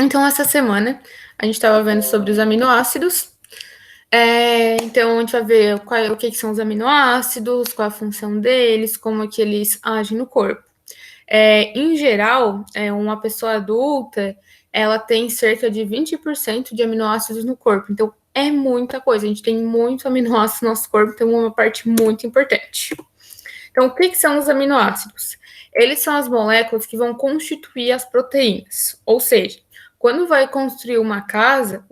Então, essa semana, a gente estava vendo sobre os aminoácidos. Então, a gente vai ver o que são os aminoácidos, qual a função deles, como é que eles agem no corpo. Em geral, uma pessoa adulta, ela tem cerca de 20% de aminoácidos no corpo. Então, é muita coisa. A gente tem muito aminoácido no nosso corpo, então é uma parte muito importante. Então, o que são os aminoácidos? Eles são as moléculas que vão constituir as proteínas. Ou seja, quando vai construir uma casa,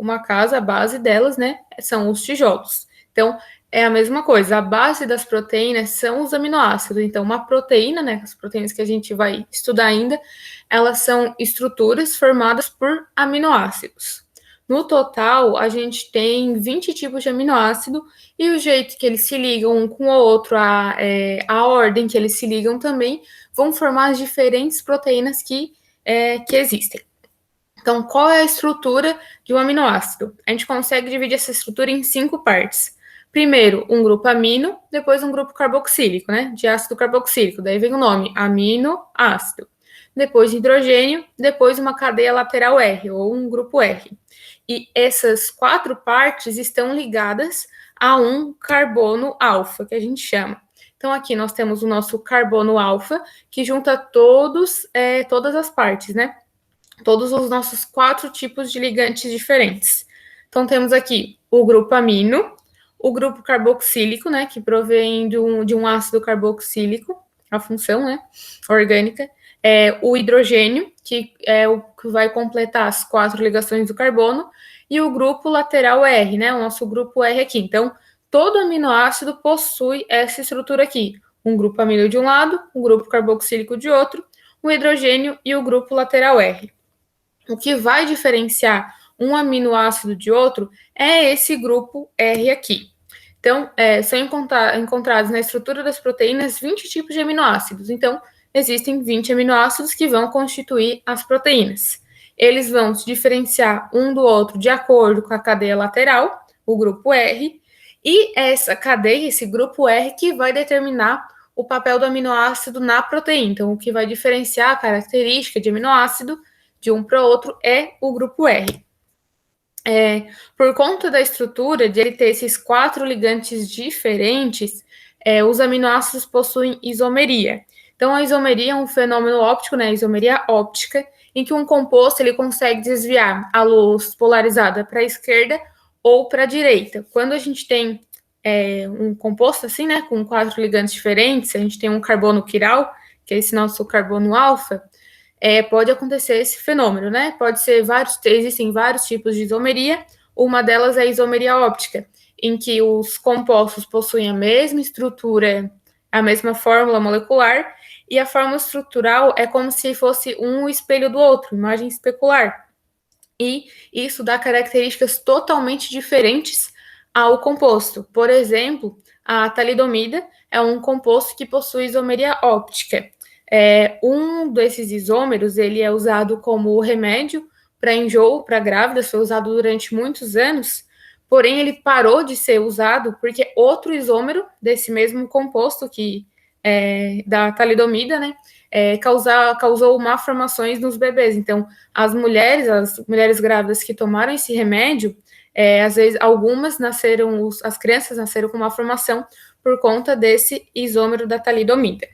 a base delas, né, são os tijolos. Então, é a mesma coisa. A base das proteínas são os aminoácidos. Então, uma proteína, né, as proteínas que a gente vai estudar ainda, elas são estruturas formadas por aminoácidos. No total, a gente tem 20 tipos de aminoácido e o jeito que eles se ligam um com o outro, a ordem que eles se ligam também, vão formar as diferentes proteínas que existem. Então, qual é a estrutura de um aminoácido? A gente consegue dividir essa estrutura em 5 partes. Primeiro, um grupo amino, depois um grupo carboxílico, né? De ácido carboxílico. Daí vem o nome, aminoácido. Depois hidrogênio, depois uma cadeia lateral R, ou um grupo R. E essas 4 partes estão ligadas a um carbono alfa, que a gente chama. Então, aqui nós temos o nosso carbono alfa, que junta todas as partes, né? Todos os nossos 4 tipos de ligantes diferentes. Então, temos aqui o grupo amino, o grupo carboxílico, né, que provém de um ácido carboxílico, a função, né, orgânica, o hidrogênio, que é o que vai completar as 4 ligações do carbono, e o grupo lateral R, né, o nosso grupo R aqui. Então, todo aminoácido possui essa estrutura aqui, um grupo amino de um lado, um grupo carboxílico de outro, o hidrogênio e o grupo lateral R. O que vai diferenciar um aminoácido de outro é esse grupo R aqui. Então, são encontrados na estrutura das proteínas 20 tipos de aminoácidos. Então, existem 20 aminoácidos que vão constituir as proteínas. Eles vão se diferenciar um do outro de acordo com a cadeia lateral, o grupo R, e essa cadeia, esse grupo R, que vai determinar o papel do aminoácido na proteína. Então, o que vai diferenciar a característica de aminoácido de um para o outro é o grupo R. Por conta da estrutura de ele ter esses 4 ligantes diferentes, os aminoácidos possuem isomeria. Então, a isomeria é um fenômeno óptico, né, isomeria óptica, em que um composto ele consegue desviar a luz polarizada para a esquerda ou para a direita. Quando a gente tem um composto assim, né, com 4 ligantes diferentes, a gente tem um carbono quiral, que é esse nosso carbono alfa, pode acontecer esse fenômeno, né? Pode ser existem vários tipos de isomeria. Uma delas é a isomeria óptica, em que os compostos possuem a mesma estrutura, a mesma fórmula molecular, e a fórmula estrutural é como se fosse um espelho do outro, imagem especular. E isso dá características totalmente diferentes ao composto. Por exemplo, a talidomida é um composto que possui isomeria óptica. Um desses isômeros, ele é usado como remédio para enjoo para grávidas, foi usado durante muitos anos, porém ele parou de ser usado porque outro isômero desse mesmo composto, da talidomida, né, causou malformações nos bebês. Então, as mulheres grávidas que tomaram esse remédio, às vezes algumas as crianças nasceram com malformação por conta desse isômero da talidomida.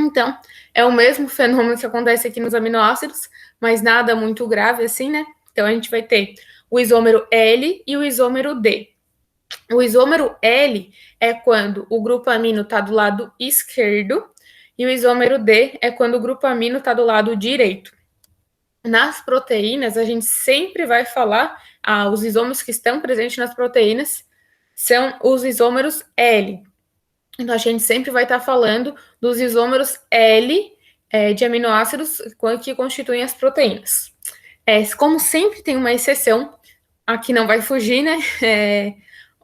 Então, é o mesmo fenômeno que acontece aqui nos aminoácidos, mas nada muito grave assim, né? Então, a gente vai ter o isômero L e o isômero D. O isômero L é quando o grupo amino está do lado esquerdo e o isômero D é quando o grupo amino está do lado direito. Nas proteínas, a gente sempre vai falar, os isômeros que estão presentes nas proteínas são os isômeros L. Então, a gente sempre vai estar falando dos isômeros L de aminoácidos que constituem as proteínas. Como sempre tem uma exceção, aqui não vai fugir, né?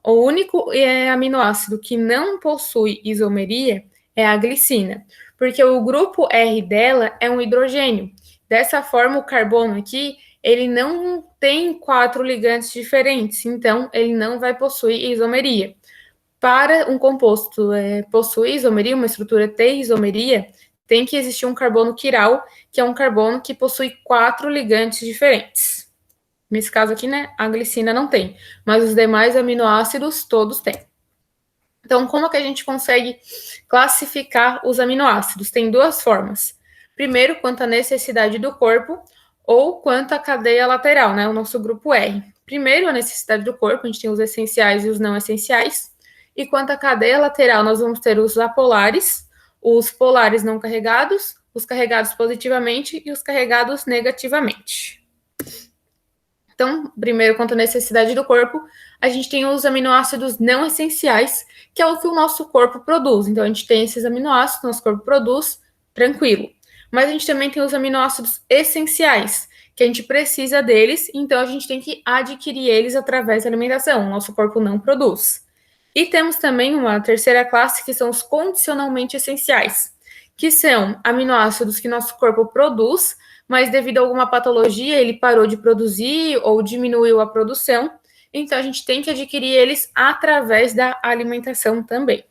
O único aminoácido que não possui isomeria é a glicina, porque o grupo R dela é um hidrogênio. Dessa forma, o carbono aqui, ele não tem 4 ligantes diferentes, então ele não vai possuir isomeria. Para um composto possuir isomeria, uma estrutura ter isomeria, tem que existir um carbono quiral, que é um carbono que possui 4 ligantes diferentes. Nesse caso aqui, né, a glicina não tem, mas os demais aminoácidos todos têm. Então, como que a gente consegue classificar os aminoácidos? Tem duas formas. Primeiro, quanto à necessidade do corpo, ou quanto à cadeia lateral, né, o nosso grupo R. Primeiro, a necessidade do corpo, a gente tem os essenciais e os não essenciais. E quanto à cadeia lateral, nós vamos ter os apolares, os polares não carregados, os carregados positivamente e os carregados negativamente. Então, primeiro, quanto à necessidade do corpo, a gente tem os aminoácidos não essenciais, que é o que o nosso corpo produz. Então, a gente tem esses aminoácidos, nosso corpo produz, tranquilo. Mas a gente também tem os aminoácidos essenciais, que a gente precisa deles, então a gente tem que adquirir eles através da alimentação. O nosso corpo não produz. E temos também uma terceira classe, que são os condicionalmente essenciais, que são aminoácidos que nosso corpo produz, mas devido a alguma patologia ele parou de produzir ou diminuiu a produção, então a gente tem que adquirir eles através da alimentação também.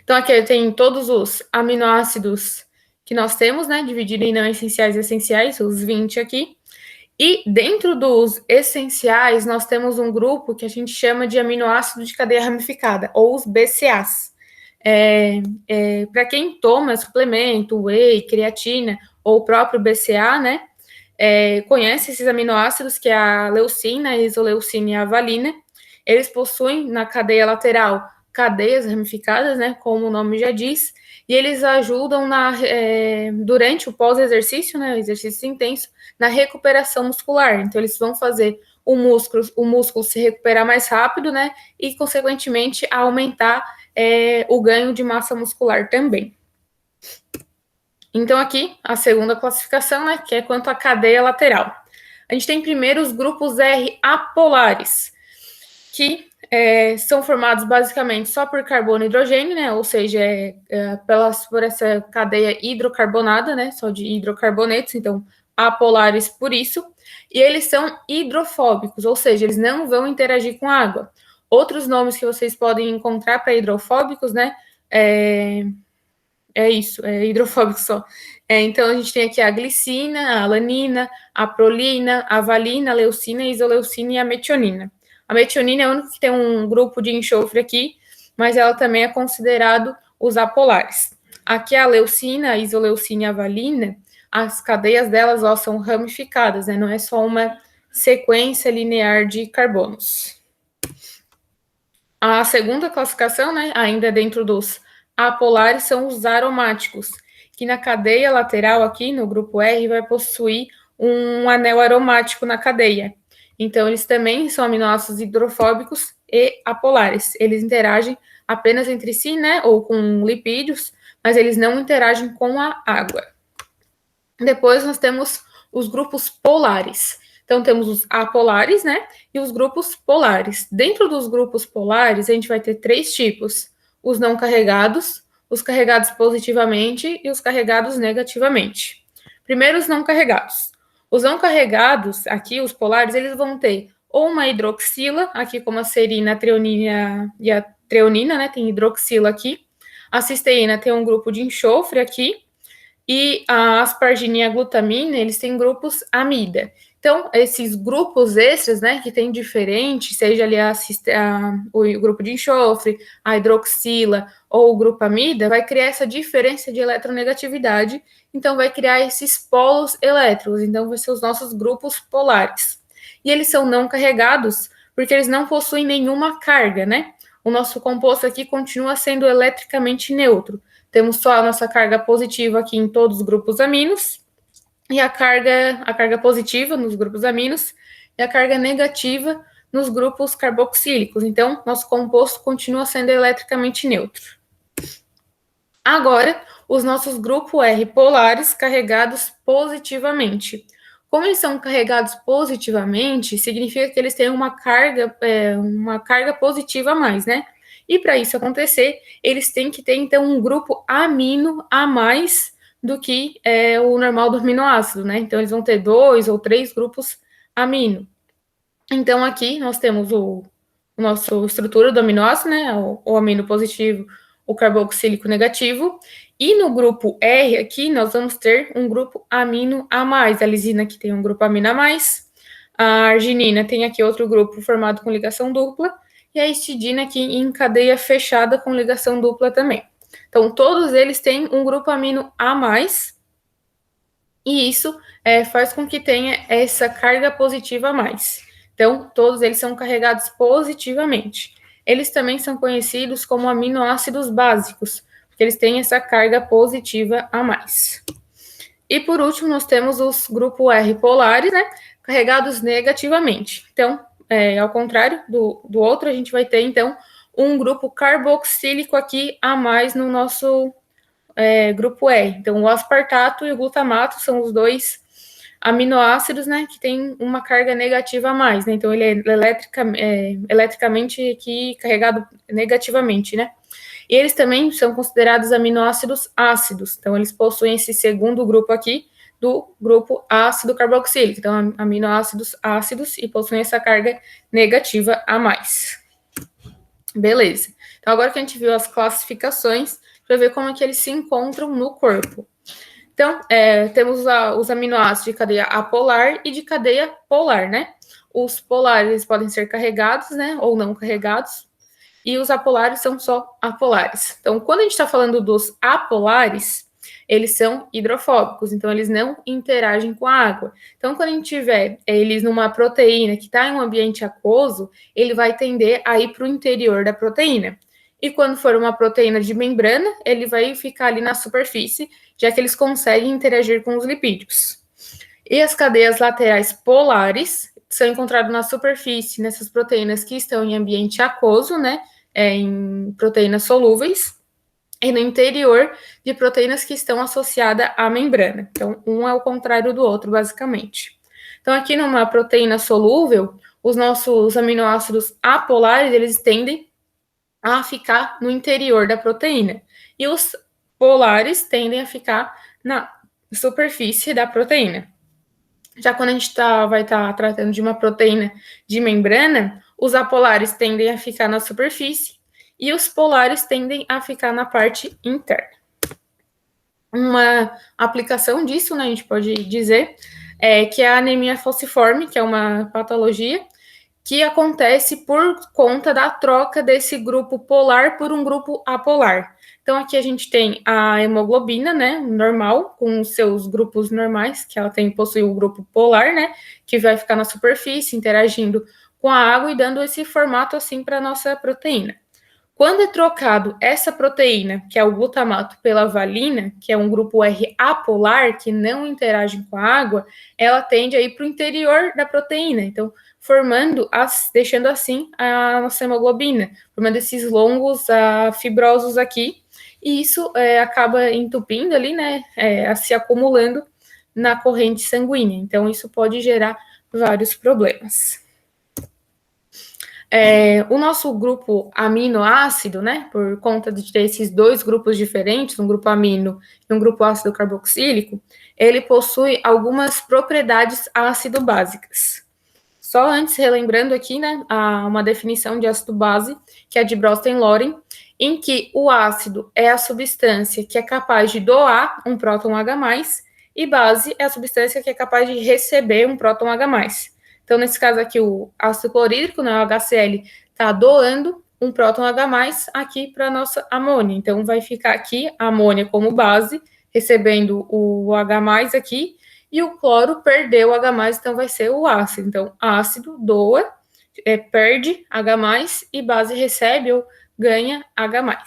Então aqui tem todos os aminoácidos que nós temos, né, dividido em não essenciais e essenciais, os 20 aqui. E dentro dos essenciais, nós temos um grupo que a gente chama de aminoácido de cadeia ramificada, ou os BCAAs. Para quem toma suplemento, whey, creatina, ou o próprio BCA, né, conhece esses aminoácidos, que é a leucina, a isoleucina e a valina. Eles possuem na cadeia lateral cadeias ramificadas, né, como o nome já diz, e eles ajudam durante o pós-exercício, né, o exercício intenso, na recuperação muscular. Então, eles vão fazer o músculo se recuperar mais rápido, né, e, consequentemente, aumentar o ganho de massa muscular também. Então, aqui, a segunda classificação, né, que é quanto à cadeia lateral. A gente tem primeiro os grupos R apolares, que são formados basicamente só por carbono e hidrogênio, né, ou seja, por essa cadeia hidrocarbonada, né, só de hidrocarbonetos, então, apolares por isso, e eles são hidrofóbicos, ou seja, eles não vão interagir com água. Outros nomes que vocês podem encontrar para hidrofóbicos, né, hidrofóbico só. Então, a gente tem aqui a glicina, a alanina, a prolina, a valina, a leucina, a isoleucina e a metionina. A metionina é a única que tem um grupo de enxofre aqui, mas ela também é considerado os apolares. Aqui a leucina, a isoleucina e a valina, as cadeias delas são ramificadas, né? Não é só uma sequência linear de carbonos. A segunda classificação, né, ainda dentro dos apolares, são os aromáticos, que na cadeia lateral aqui, no grupo R, vai possuir um anel aromático na cadeia. Então, eles também são aminoácidos hidrofóbicos e apolares. Eles interagem apenas entre si, né, ou com lipídios, mas eles não interagem com a água. Depois, nós temos os grupos polares. Então, temos os apolares, né, e os grupos polares. Dentro dos grupos polares, a gente vai ter 3 tipos: os não carregados, os carregados positivamente e os carregados negativamente. Primeiro, os não carregados. Os não carregados, aqui, os polares, eles vão ter ou uma hidroxila, aqui como a serina, a treonina e a treonina, né, tem hidroxila aqui. A cisteína tem um grupo de enxofre aqui, e a aspargina e a glutamina, eles têm grupos amida. Então, esses grupos extras, né, que tem diferente, seja ali o grupo de enxofre, a hidroxila ou o grupo amida, vai criar essa diferença de eletronegatividade, então vai criar esses polos elétricos, então vai ser os nossos grupos polares. E eles são não carregados, porque eles não possuem nenhuma carga, né? O nosso composto aqui continua sendo eletricamente neutro. Temos só a nossa carga positiva aqui em todos os grupos aminos, e a carga positiva nos grupos aminos, e a carga negativa nos grupos carboxílicos. Então, nosso composto continua sendo eletricamente neutro. Agora, os nossos grupos R polares carregados positivamente. Como eles são carregados positivamente, significa que eles têm uma carga positiva a mais, né? E para isso acontecer, eles têm que ter, então, um grupo amino a mais do que o normal do aminoácido, né? Então, eles vão ter 2 ou 3 grupos amino. Então, aqui nós temos o nosso estrutura do aminoácido, né? O amino positivo, o carboxílico negativo, E no grupo R aqui, nós vamos ter um grupo amino a mais. A lisina aqui tem um grupo amino a mais. A arginina tem aqui outro grupo formado com ligação dupla. E a histidina aqui em cadeia fechada com ligação dupla também. Então, todos eles têm um grupo amino a mais. E isso faz com que tenha essa carga positiva a mais. Então, todos eles são carregados positivamente. Eles também são conhecidos como aminoácidos básicos, porque eles têm essa carga positiva a mais. E por último, nós temos os grupo R polares, né, carregados negativamente. Então, ao contrário do outro, a gente vai ter, então, um grupo carboxílico aqui a mais no nosso grupo R. Então, o aspartato e o glutamato são os dois aminoácidos, né, que tem uma carga negativa a mais, né? Então, ele é eletricamente aqui carregado negativamente, né? E eles também são considerados aminoácidos ácidos. Então, eles possuem esse segundo grupo aqui do grupo ácido carboxílico. Então, aminoácidos ácidos e possuem essa carga negativa a mais. Beleza. Então, agora que a gente viu as classificações, para ver como é que eles se encontram no corpo. Então, temos os aminoácidos de cadeia apolar e de cadeia polar, né? Os polares podem ser carregados, né? Ou não carregados. E os apolares são só apolares. Então, quando a gente está falando dos apolares, eles são hidrofóbicos, então eles não interagem com a água. Então, quando a gente tiver eles numa proteína que está em um ambiente aquoso, ele vai tender a ir para o interior da proteína. E quando for uma proteína de membrana, ele vai ficar ali na superfície, já que eles conseguem interagir com os lipídios. E as cadeias laterais polares são encontradas na superfície, nessas proteínas que estão em ambiente aquoso, né? Em proteínas solúveis, e no interior de proteínas que estão associadas à membrana. Então, um é o contrário do outro, basicamente. Então, aqui numa proteína solúvel, os nossos aminoácidos apolares, eles tendem a ficar no interior da proteína. E os polares tendem a ficar na superfície da proteína. Já quando a gente vai estar tratando de uma proteína de membrana, os apolares tendem a ficar na superfície e os polares tendem a ficar na parte interna. Uma aplicação disso, né, a gente pode dizer, que é a anemia falciforme, que é uma patologia que acontece por conta da troca desse grupo polar por um grupo apolar. Então, aqui a gente tem a hemoglobina, né, normal, com os seus grupos normais, que ela possui o grupo polar, né, que vai ficar na superfície, interagindo com a água e dando esse formato assim para a nossa proteína. Quando é trocado essa proteína, que é o glutamato, pela valina, que é um grupo R apolar, que não interage com a água, ela tende a ir para o interior da proteína. Então, deixando assim a nossa hemoglobina, formando esses longos fibrosos aqui, e isso acaba entupindo ali, né, se acumulando na corrente sanguínea. Então, isso pode gerar vários problemas. O nosso grupo aminoácido, né, por conta de ter esses dois grupos diferentes, um grupo amino e um grupo ácido carboxílico, ele possui algumas propriedades ácido-básicas. Só antes, relembrando aqui, né, uma definição de ácido-base, que é de Brosten-Loren, em que o ácido é a substância que é capaz de doar um próton H+, e base é a substância que é capaz de receber um próton H+. Então, nesse caso aqui, o ácido clorídrico, né, o HCl, está doando um próton H+, aqui para a nossa amônia. Então, vai ficar aqui a amônia como base, recebendo o H+, aqui, e o cloro perdeu o H+, então vai ser o ácido. Então, ácido doa, perde H+, e base recebe ou ganha H+.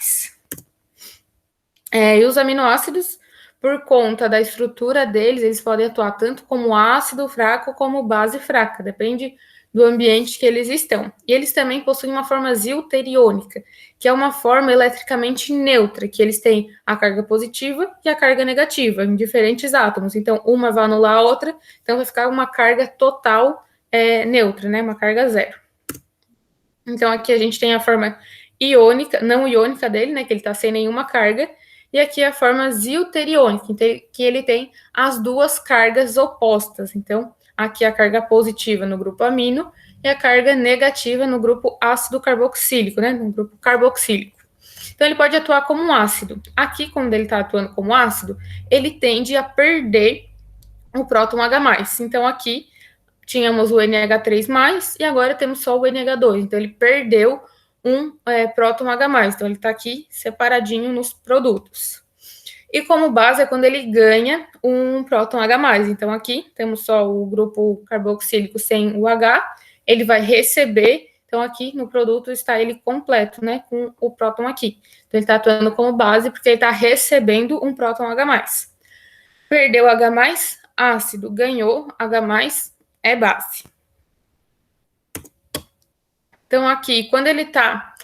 E os aminoácidos, por conta da estrutura deles, eles podem atuar tanto como ácido fraco como base fraca, depende do ambiente que eles estão. E eles também possuem uma forma zwitteriônica, que é uma forma eletricamente neutra, que eles têm a carga positiva e a carga negativa em diferentes átomos. Então, uma vai anular a outra, então vai ficar uma carga total neutra, né? Uma carga zero. Então, aqui a gente tem a forma iônica, não iônica dele, né? Que ele está sem nenhuma carga. E aqui a forma zwitteriônica, que ele tem as duas cargas opostas. Então, aqui a carga positiva no grupo amino e a carga negativa no grupo ácido carboxílico, né? No grupo carboxílico. Então, ele pode atuar como um ácido. Aqui, quando ele está atuando como ácido, ele tende a perder o próton H+. Então, aqui tínhamos o NH3+, e agora temos só o NH2. Então, ele perdeu um próton H+. Então, ele está aqui separadinho nos produtos. E como base é quando ele ganha um próton H+. Então, aqui temos só o grupo carboxílico sem o H, ele vai receber, então aqui no produto está ele completo, né, com o próton aqui. Então, ele está atuando como base porque ele está recebendo um próton H+. Perdeu H+, ácido, ganhou H+, é base. Então, aqui, quando ele está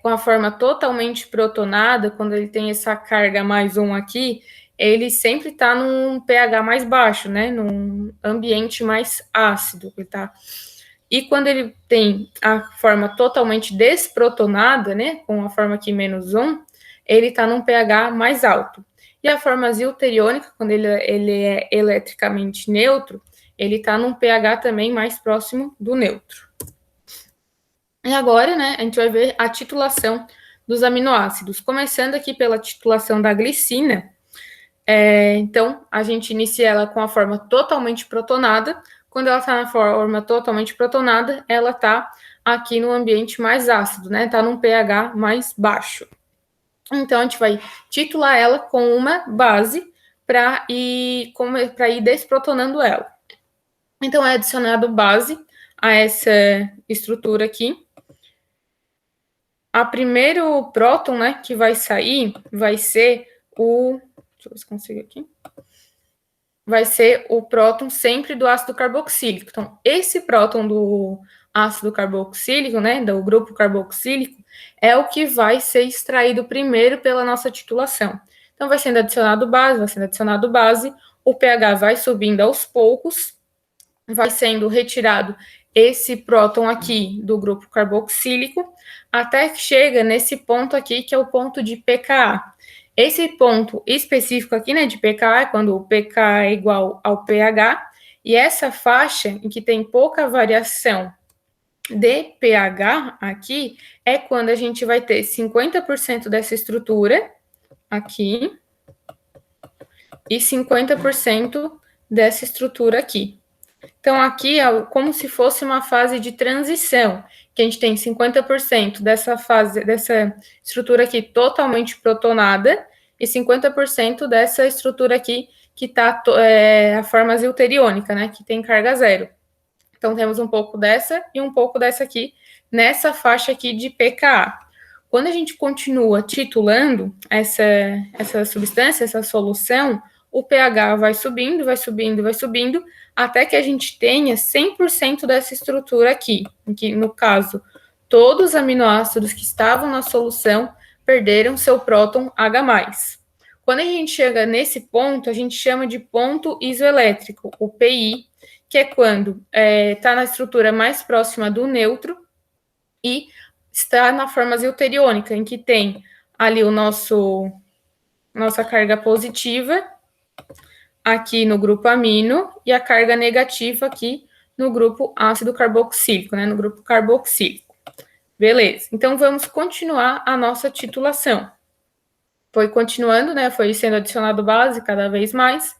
com a forma totalmente protonada, quando ele tem essa carga +1 aqui, ele sempre está num pH mais baixo, né? Num ambiente mais ácido. Tá? E quando ele tem a forma totalmente desprotonada, né? Com a forma aqui -1, ele está num pH mais alto. E a forma zilteriônica, quando ele é eletricamente neutro, ele está num pH também mais próximo do neutro. E agora, né, a gente vai ver a titulação dos aminoácidos. Começando aqui pela titulação da glicina. Então, a gente inicia ela com a forma totalmente protonada. Quando ela está na forma totalmente protonada, ela está aqui no ambiente mais ácido, né? Está num pH mais baixo. Então, a gente vai titular ela com uma base para ir desprotonando ela. Então, é adicionado base a essa estrutura aqui. A primeiro próton, né, que vai sair, vai ser o... Deixa eu ver se consigo aqui. Vai ser o próton sempre do ácido carboxílico. Então, esse próton do ácido carboxílico, né, do grupo carboxílico, é o que vai ser extraído primeiro pela nossa titulação. Então, vai sendo adicionado base, o pH vai subindo aos poucos, vai sendo retirado esse próton aqui do grupo carboxílico, até que chega nesse ponto aqui, que é o ponto de pKa. Esse ponto específico aqui, né, de pKa, é quando o pKa é igual ao pH, e essa faixa em que tem pouca variação de pH aqui, é quando a gente vai ter 50% dessa estrutura aqui, e 50% dessa estrutura aqui. Então, aqui é como se fosse uma fase de transição, que a gente tem 50% dessa fase, dessa estrutura aqui totalmente protonada, e 50% dessa estrutura aqui que está a forma zilteriônica, né, que tem carga zero. Então, temos um pouco dessa e um pouco dessa aqui, nessa faixa aqui de pKa. Quando a gente continua titulando essa substância, essa solução, o pH vai subindo, até que a gente tenha 100% dessa estrutura aqui, em que, no caso, todos os aminoácidos que estavam na solução perderam seu próton H+. Quando a gente chega nesse ponto, a gente chama de ponto isoelétrico, o PI, que é quando está na estrutura mais próxima do neutro e está na forma zilteriônica, em que tem ali nossa carga positiva aqui no grupo amino e a carga negativa aqui no grupo ácido carboxílico, né, no grupo carboxílico. Beleza, então vamos continuar a nossa titulação. Foi continuando, né, foi sendo adicionado base cada vez mais,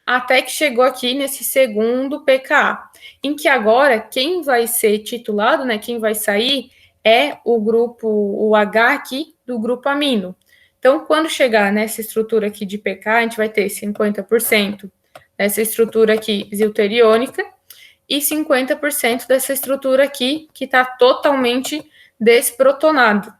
até que chegou aqui nesse segundo pKa, em que agora quem vai ser titulado, né, quem vai sair é o H aqui do grupo amino. Então, quando chegar nessa estrutura aqui de pKa, a gente vai ter 50% dessa estrutura aqui zilteriônica e 50% dessa estrutura aqui que está totalmente desprotonada.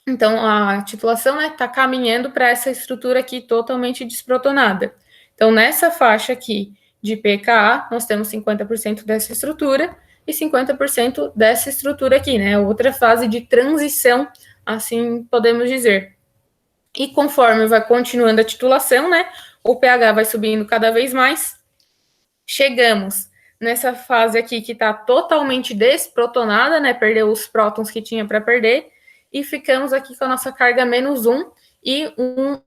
Então, a titulação está caminhando para essa estrutura aqui totalmente desprotonada. Então, nessa faixa aqui de pKa, nós temos 50% dessa estrutura e 50% dessa estrutura aqui, né? Outra fase de transição, assim podemos dizer. E conforme vai continuando a titulação, né? O pH vai subindo cada vez mais. Chegamos nessa fase aqui que está totalmente desprotonada, né? Perdeu os prótons que tinha para perder. E ficamos aqui com a nossa carga -1 e um